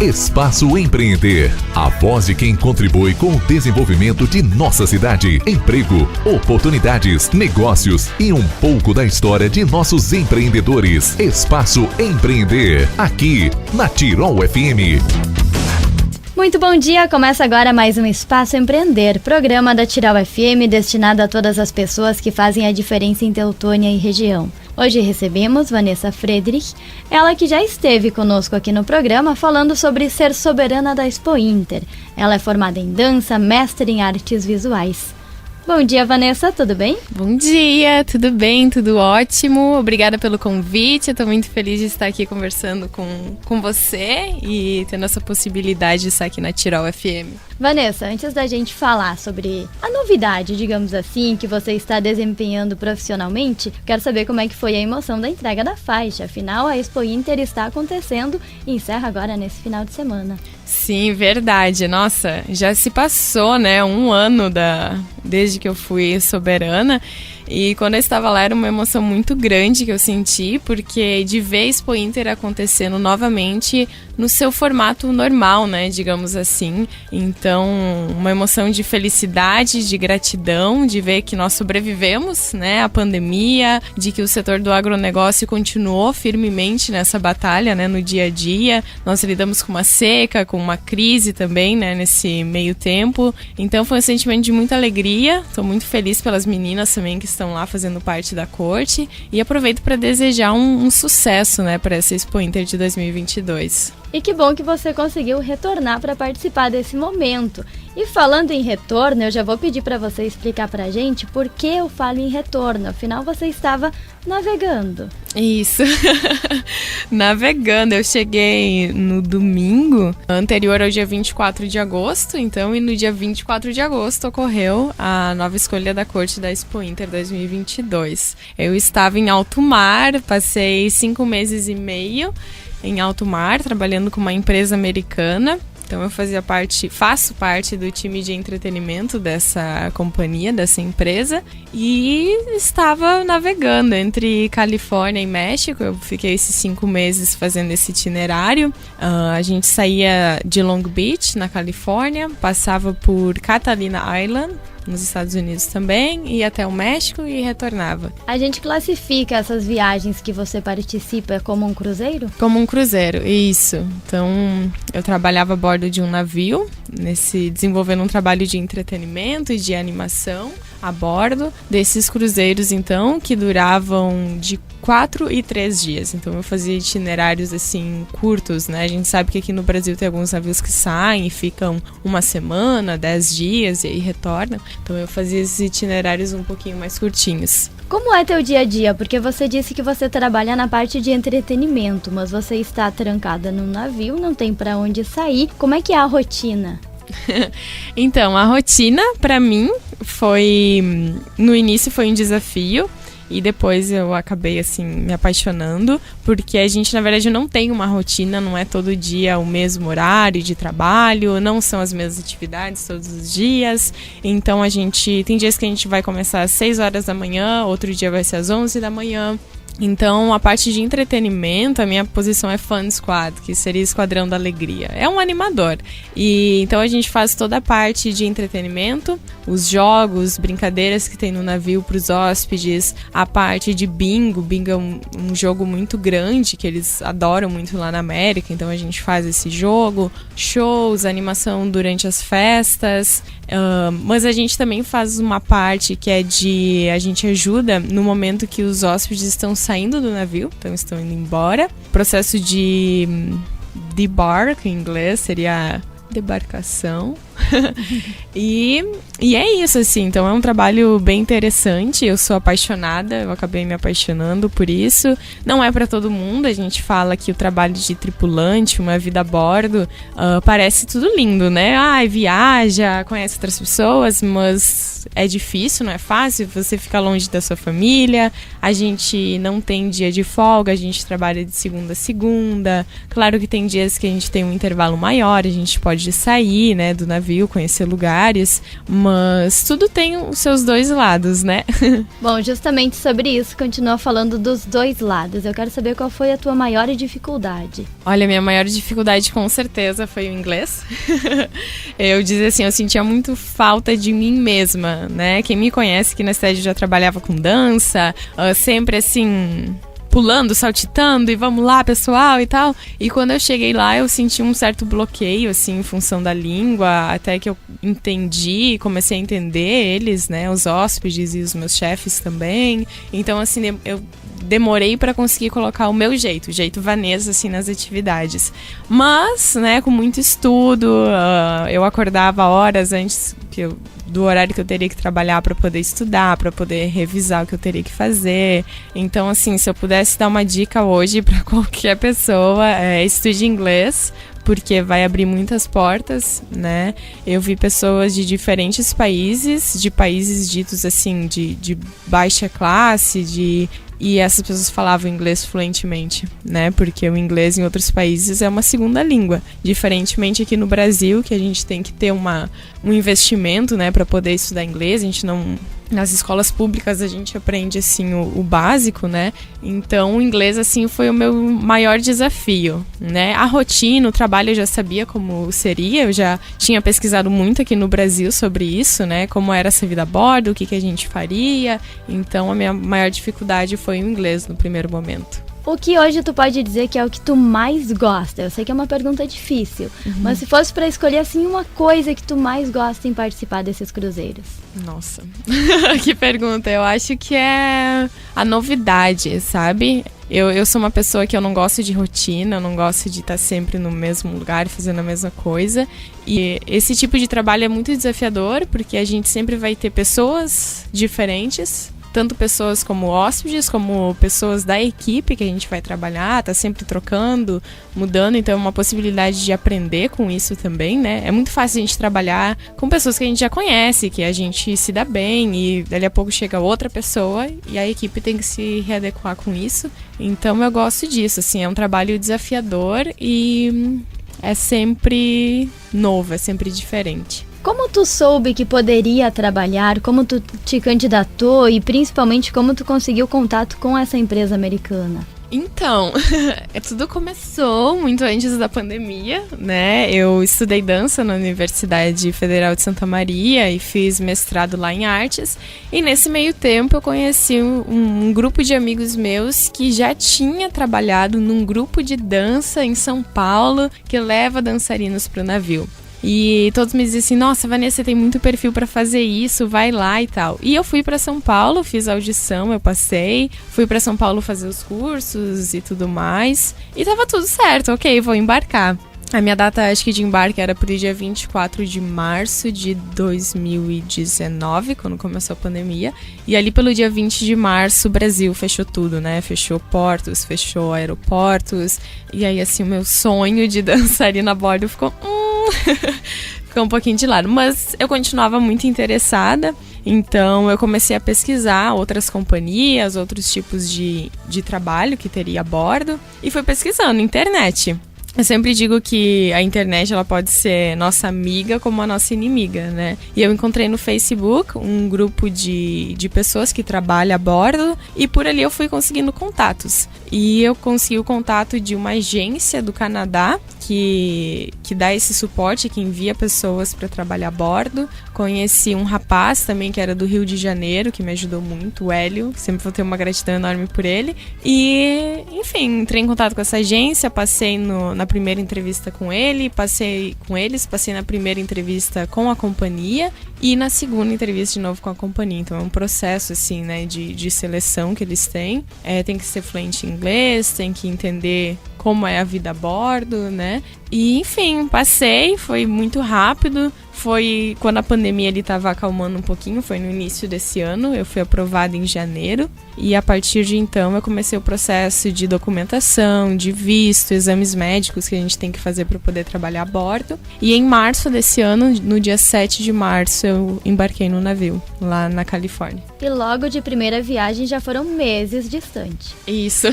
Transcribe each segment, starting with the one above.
Espaço Empreender, a voz de quem contribui com o desenvolvimento de nossa cidade. Emprego, oportunidades, negócios e um pouco da história de nossos empreendedores. Espaço Empreender, aqui na Tirol FM. Muito bom dia, começa agora mais um Espaço Empreender, programa da Tirol FM destinado a todas as pessoas que fazem a diferença em Teutônia e região. Hoje recebemos Vanessa Friedrich, ela que já esteve conosco aqui no programa falando sobre ser soberana da Expo Inter. Ela é formada em dança, mestre em artes visuais. Bom dia, Vanessa, tudo bem? Bom dia, tudo bem, tudo ótimo. Obrigada pelo convite, eu tô muito feliz de estar aqui conversando com você e tendo essa possibilidade de estar aqui na Tirol FM. Vanessa, antes da gente falar sobre a novidade, digamos assim, que você está desempenhando profissionalmente, quero saber como é que foi a emoção da entrega da faixa. Afinal, a Expo Inter está acontecendo e encerra agora nesse final de semana. Sim, verdade. Nossa, já se passou, né, um ano desde que eu fui soberana. E quando eu estava lá era uma emoção muito grande que eu senti, porque de ver a Expo Inter acontecendo novamente no seu formato normal, né, digamos assim. Então, uma emoção de felicidade, de gratidão, de ver que nós sobrevivemos, né, à pandemia, de que o setor do agronegócio continuou firmemente nessa batalha, né, no dia a dia. Nós lidamos com uma seca, com uma crise também, né, nesse meio tempo. Então, foi um sentimento de muita alegria. Estou muito feliz pelas meninas também que estão lá fazendo parte da corte e aproveito para desejar um sucesso, né, para essa Expo Inter de 2022. E que bom que você conseguiu retornar para participar desse momento. E falando em retorno, eu já vou pedir para você explicar para a gente por que eu falo em retorno. Afinal, você estava navegando. Isso, navegando. Eu cheguei no domingo anterior ao dia 24 de agosto, então, e no dia 24 de agosto ocorreu a nova escolha da corte da Expo Inter 2022. Eu estava em alto mar, passei 5 meses e meio em alto mar, trabalhando com uma empresa americana. Então eu faço parte do time de entretenimento dessa companhia, dessa empresa, e estava navegando entre Califórnia e México. Eu fiquei esses 5 meses fazendo esse itinerário. A gente saía de Long Beach, na Califórnia, passava por Catalina Island, nos Estados Unidos também, ia até o México e retornava. A gente classifica essas viagens que você participa como um cruzeiro? Como um cruzeiro, isso. Então, eu trabalhava a bordo de um navio, desenvolvendo um trabalho de entretenimento e de animação a bordo desses cruzeiros, então, que duravam de 4 e 3 dias. Então eu fazia itinerários assim curtos, né? A gente sabe que aqui no Brasil tem alguns navios que saem e ficam 1 semana, 10 dias e aí retornam. Então eu fazia esses itinerários um pouquinho mais curtinhos. Como é teu dia a dia? Porque você disse que você trabalha na parte de entretenimento, mas você está trancada num navio, não tem para onde sair. Como é que é a rotina? Então, a rotina para mim no início foi um desafio. E depois eu acabei, assim, me apaixonando, porque a gente, na verdade, não tem uma rotina, não é todo dia o mesmo horário de trabalho, não são as mesmas atividades todos os dias. Então, tem dias que a gente vai começar às 6 horas da manhã, outro dia vai ser às 11 da manhã. Então, a parte de entretenimento, a minha posição é Fun Squad, que seria Esquadrão da Alegria. É um animador. E então a gente faz toda a parte de entretenimento, os jogos, brincadeiras que tem no navio para os hóspedes, a parte de bingo. Bingo é um jogo muito grande que eles adoram muito lá na América, então a gente faz esse jogo, shows, animação durante as festas. Mas a gente também faz uma parte que é a gente ajuda no momento que os hóspedes estão saindo do navio, então estão indo embora. Processo de debark, em inglês, seria debarcação. E é isso, assim. Então é um trabalho bem interessante. Eu sou apaixonada, eu acabei me apaixonando por isso. Não é para todo mundo. A gente fala que o trabalho de tripulante, uma vida a bordo, parece tudo lindo, né? Viaja, conhece outras pessoas, mas é difícil, não é fácil. Você fica longe da sua família. A gente não tem dia de folga, a gente trabalha de segunda a segunda. Claro que tem dias que a gente tem um intervalo maior, a gente pode sair, né, do navio navio, conhecer lugares, mas tudo tem os seus dois lados, né? Bom, justamente sobre isso, continua falando dos dois lados. Eu quero saber qual foi a tua maior dificuldade. Olha, minha maior dificuldade com certeza foi o inglês. Eu dizia assim, eu sentia muito falta de mim mesma, né? Quem me conhece aqui na cidade já trabalhava com dança, sempre assim, pulando, saltitando e vamos lá, pessoal e tal. E quando eu cheguei lá, eu senti um certo bloqueio, assim, em função da língua, até que eu entendi, comecei a entender eles, né, os hóspedes e os meus chefes também. Então, assim, eu demorei para conseguir colocar o meu jeito, o jeito Vanessa, assim, nas atividades. Mas, né, com muito estudo, eu acordava horas antes do horário que eu teria que trabalhar para poder estudar, para poder revisar o que eu teria que fazer. Então, assim, se eu pudesse dar uma dica hoje para qualquer pessoa, estude inglês, porque vai abrir muitas portas, né? Eu vi pessoas de diferentes países, de países ditos, assim, de baixa classe, e essas pessoas falavam inglês fluentemente, né? Porque o inglês em outros países é uma segunda língua. Diferentemente aqui no Brasil, que a gente tem que ter um investimento, né, para poder estudar inglês. A gente não... Nas escolas públicas a gente aprende, assim, o básico, né? Então o inglês, assim, foi o meu maior desafio, né? A rotina, o trabalho eu já sabia como seria. Eu já tinha pesquisado muito aqui no Brasil sobre isso, né? Como era essa vida a bordo, o que a gente faria. Então a minha maior dificuldade foi o inglês no primeiro momento. O que hoje tu pode dizer que é o que tu mais gosta? Eu sei que é uma pergunta difícil, mas se fosse pra escolher, assim, uma coisa que tu mais gosta em participar desses cruzeiros. Nossa, que pergunta. Eu acho que é a novidade, sabe? Eu sou uma pessoa que eu não gosto de rotina, eu não gosto de estar sempre no mesmo lugar fazendo a mesma coisa. E esse tipo de trabalho é muito desafiador, porque a gente sempre vai ter pessoas diferentes, tanto pessoas como hóspedes, como pessoas da equipe que a gente vai trabalhar, tá sempre trocando, mudando, então é uma possibilidade de aprender com isso também, né? É muito fácil a gente trabalhar com pessoas que a gente já conhece, que a gente se dá bem, e dali a pouco chega outra pessoa e a equipe tem que se readequar com isso. Então eu gosto disso, assim, é um trabalho desafiador e é sempre novo, é sempre diferente. Como tu soube que poderia trabalhar, como tu te candidatou e principalmente como tu conseguiu contato com essa empresa americana? Então, tudo começou muito antes da pandemia, né? Eu estudei dança na Universidade Federal de Santa Maria e fiz mestrado lá em artes. E nesse meio tempo eu conheci um grupo de amigos meus que já tinha trabalhado num grupo de dança em São Paulo que leva dançarinos para o navio. E todos me diziam assim, nossa, Vanessa, você tem muito perfil pra fazer isso, vai lá e tal. E eu fui pra São Paulo, fiz a audição, eu passei, fui pra São Paulo fazer os cursos e tudo mais. E tava tudo certo, ok, vou embarcar. A minha data, acho que de embarque era pro dia 24 de março de 2019, quando começou a pandemia. E ali pelo dia 20 de março o Brasil fechou tudo, né? Fechou portos, fechou aeroportos. E aí, assim, o meu sonho de dançarina a bordo ficou ficou um pouquinho de lado, mas eu continuava muito interessada, então eu comecei a pesquisar outras companhias, outros tipos de trabalho que teria a bordo, e fui pesquisando na internet. Eu sempre digo que a internet ela pode ser nossa amiga como a nossa inimiga, né? E eu encontrei no Facebook um grupo de pessoas que trabalham a bordo e por ali eu fui conseguindo contatos. E eu consegui o contato de uma agência do Canadá que dá esse suporte, que envia pessoas para trabalhar a bordo. Conheci um rapaz também que era do Rio de Janeiro, que me ajudou muito, o Hélio. Sempre vou ter uma gratidão enorme por ele. E, enfim, entrei em contato com essa agência, passei na primeira entrevista com ele, passei na primeira entrevista com a companhia e na segunda entrevista de novo com a companhia. Então é um processo, assim, né, de seleção que eles têm. Tem que ser fluente em inglês, tem que entender como é a vida a bordo, né? E, enfim, passei, foi muito rápido. Foi quando a pandemia ele estava acalmando um pouquinho, foi no início desse ano. Eu fui aprovada em janeiro e a partir de então eu comecei o processo de documentação, de visto, exames médicos que a gente tem que fazer para poder trabalhar a bordo. E em março desse ano, no dia 7 de março, eu embarquei no navio, lá na Califórnia. e logo de primeira viagem já foram meses distante. Isso,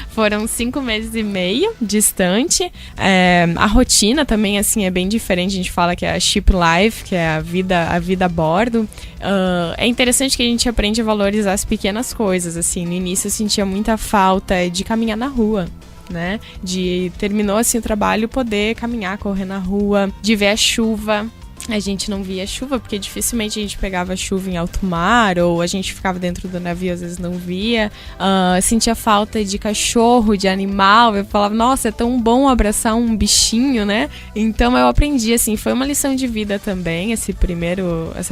foram 5 meses e meio distante. A rotina também, assim, é bem diferente. A gente fala que é a ship life, que é a vida a bordo. É interessante que a gente aprende a valorizar as pequenas coisas, assim. No início eu sentia muita falta de caminhar na rua, né? Terminou assim o trabalho, poder caminhar, correr na rua, de ver a chuva. A gente não via chuva, porque dificilmente a gente pegava chuva em alto mar, ou a gente ficava dentro do navio, às vezes não via. Sentia falta de cachorro, de animal. Eu falava, nossa, é tão bom abraçar um bichinho, né? Então eu aprendi, assim, foi uma lição de vida também, essa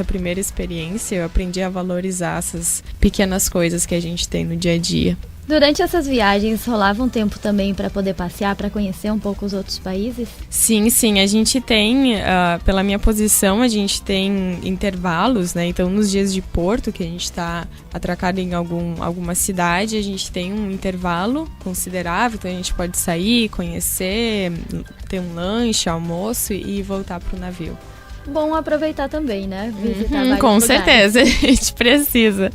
primeira experiência. Eu aprendi a valorizar essas pequenas coisas que a gente tem no dia a dia. Durante essas viagens, rolava um tempo também para poder passear, para conhecer um pouco os outros países? Sim, a gente tem, pela minha posição, a gente tem intervalos, né? Então, nos dias de porto, que a gente está atracado em alguma cidade, a gente tem um intervalo considerável, então a gente pode sair, conhecer, ter um lanche, almoço e voltar para o navio. Bom aproveitar também, né? Visitar vários com lugares. certeza, a gente precisa.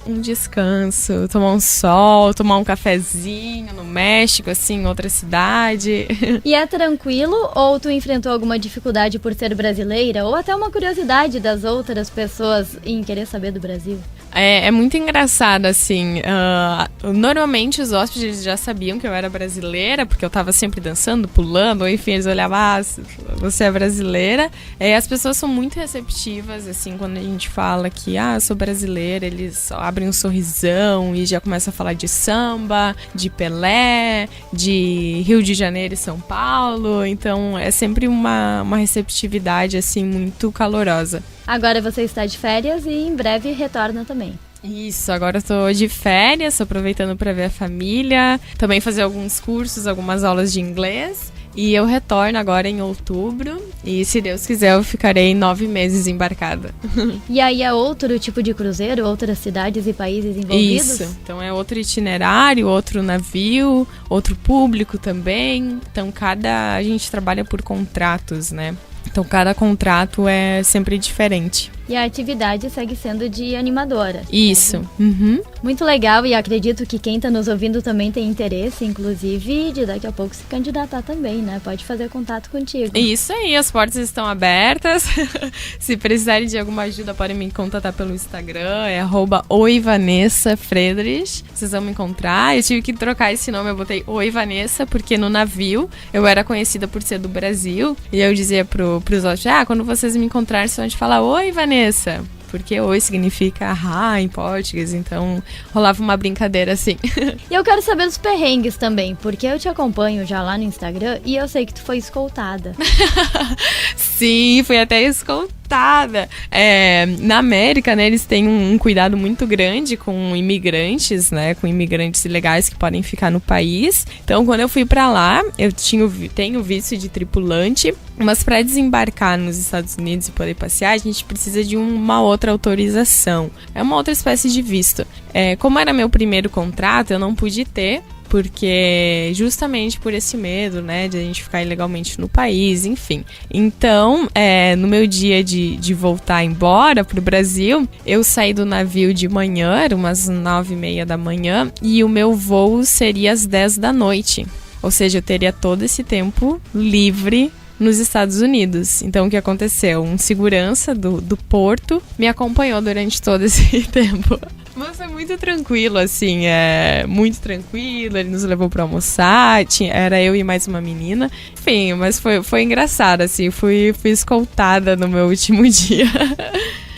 Um descanso, tomar um sol, tomar um cafezinho no México, assim, em outra cidade. E é tranquilo ou tu enfrentou alguma dificuldade por ser brasileira? Ou até uma curiosidade das outras pessoas em querer saber do Brasil? É muito engraçado, assim. Normalmente os hóspedes já sabiam que eu era brasileira, porque eu tava sempre dançando, pulando, ou enfim, eles olhavam, você é brasileira. As pessoas são muito receptivas, assim, quando a gente fala que, eu sou brasileira, eles abrem um sorrisão e já começam a falar de samba, de Pelé, de Rio de Janeiro e São Paulo. Então, é sempre uma receptividade, assim, muito calorosa. Agora você está de férias e em breve retorna também. Isso, agora eu tô de férias, tô aproveitando para ver a família, também fazer alguns cursos, algumas aulas de inglês. E eu retorno agora em outubro e, se Deus quiser, eu ficarei 9 meses embarcada. E aí é outro tipo de cruzeiro, outras cidades e países envolvidos? Isso, então é outro itinerário, outro navio, outro público também. Então a gente trabalha por contratos, né? Então cada contrato é sempre diferente. E a atividade segue sendo de animadora. Isso. Muito legal, e acredito que quem está nos ouvindo também tem interesse, inclusive, de daqui a pouco se candidatar também, né? Pode fazer contato contigo. Isso aí, as portas estão abertas. Se precisarem de alguma ajuda, podem me contatar pelo Instagram, é @oivanessafredrich. Vocês vão me encontrar. Eu tive que trocar esse nome, eu botei Oi Vanessa, porque no navio eu era conhecida por ser do Brasil. E eu dizia pros hóspedes, quando vocês me encontrarem, vocês vão te falar Oi Vanessa. Porque oi significa em português, então rolava uma brincadeira assim. E eu quero saber dos perrengues também, porque eu te acompanho já lá no Instagram e eu sei que tu foi escoltada. Sim, fui até escoltada. Na América, né, eles têm um cuidado muito grande com imigrantes, né, com imigrantes ilegais que podem ficar no país. Então, quando eu fui pra lá, eu tenho visto de tripulante, mas para desembarcar nos Estados Unidos e poder passear, a gente precisa de uma outra autorização. É uma outra espécie de visto. Como era meu primeiro contrato, eu não pude ter, porque justamente por esse medo, né, de a gente ficar ilegalmente no país, enfim. Então, no meu dia de voltar embora pro Brasil, eu saí do navio de manhã, era umas 9h30 da manhã, e o meu voo seria às 10 da noite. Ou seja, eu teria todo esse tempo livre nos Estados Unidos. Então, o que aconteceu? Um segurança do porto me acompanhou durante todo esse tempo. Mas foi muito tranquilo, assim, muito tranquilo. Ele nos levou pra almoçar, era eu e mais uma menina. Enfim, mas foi engraçado, assim, fui escoltada no meu último dia.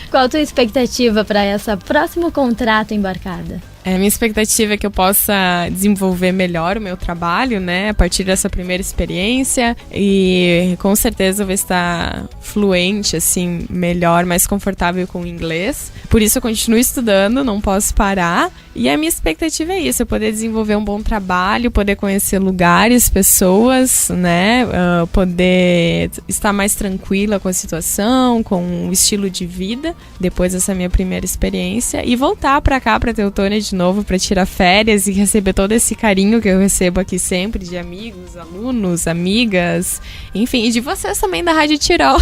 Qual a tua expectativa para esse próximo contrato embarcada? Minha expectativa é que eu possa desenvolver melhor o meu trabalho, né, a partir dessa primeira experiência, e com certeza eu vou estar fluente, assim, melhor, mais confortável com o inglês. Por isso eu continuo estudando, não posso parar, e a minha expectativa é isso, eu poder desenvolver um bom trabalho, poder conhecer lugares, pessoas, né, poder estar mais tranquila com a situação, com o estilo de vida, depois dessa minha primeira experiência, e voltar pra cá, pra Teutônia de novo para tirar férias e receber todo esse carinho que eu recebo aqui sempre de amigos, alunos, amigas, enfim, e de vocês também da Rádio Tirol.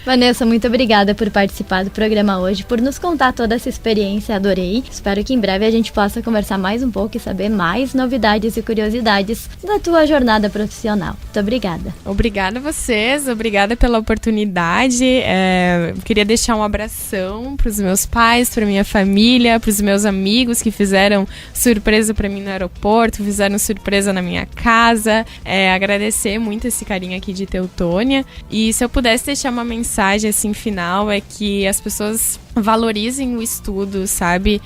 Vanessa, muito obrigada por participar do programa hoje, por nos contar toda essa experiência, adorei. Espero que em breve a gente possa conversar mais um pouco e saber mais novidades e curiosidades da tua jornada profissional. Muito obrigada. Obrigada a vocês, obrigada pela oportunidade. Queria deixar um abração para os meus pais, para minha família, para os meus amigos que fizeram surpresa para mim no aeroporto, fizeram surpresa na minha casa. Agradecer muito esse carinho aqui de Teutônia. E se eu pudesse deixar uma mensagem assim final, é que as pessoas valorizem o estudo, sabe?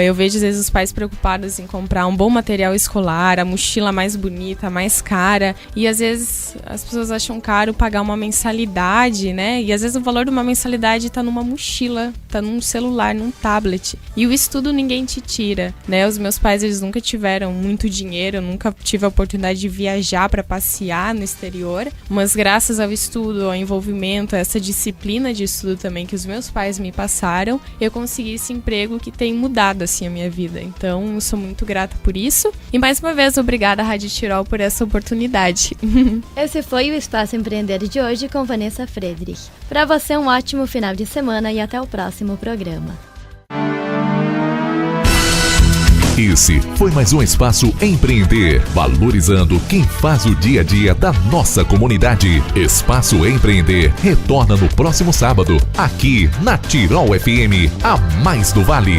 Eu vejo às vezes os pais preocupados em comprar um bom material escolar, a mochila mais bonita, mais cara, e às vezes as pessoas acham caro pagar uma mensalidade, né? E às vezes o valor de uma mensalidade tá numa mochila, tá num celular, num tablet. E o estudo ninguém te tira, né? Os meus pais, eles nunca tiveram muito dinheiro, eu nunca tive a oportunidade de viajar para passear no exterior, mas graças ao estudo, ao envolvimento, a essa disciplina de estudo também que os meus pais me passaram, eu consegui esse emprego que tem mudado assim a minha vida. Então, eu sou muito grata por isso. E mais uma vez, obrigada Rádio Tirol por essa oportunidade. Esse foi o Espaço Empreender de hoje com Vanessa Friedrich. Para você, um ótimo final de semana e até o próximo programa. Esse foi mais um Espaço Empreender, valorizando quem faz o dia a dia da nossa comunidade. Espaço Empreender retorna no próximo sábado, aqui na Tirol FM, a mais do Vale.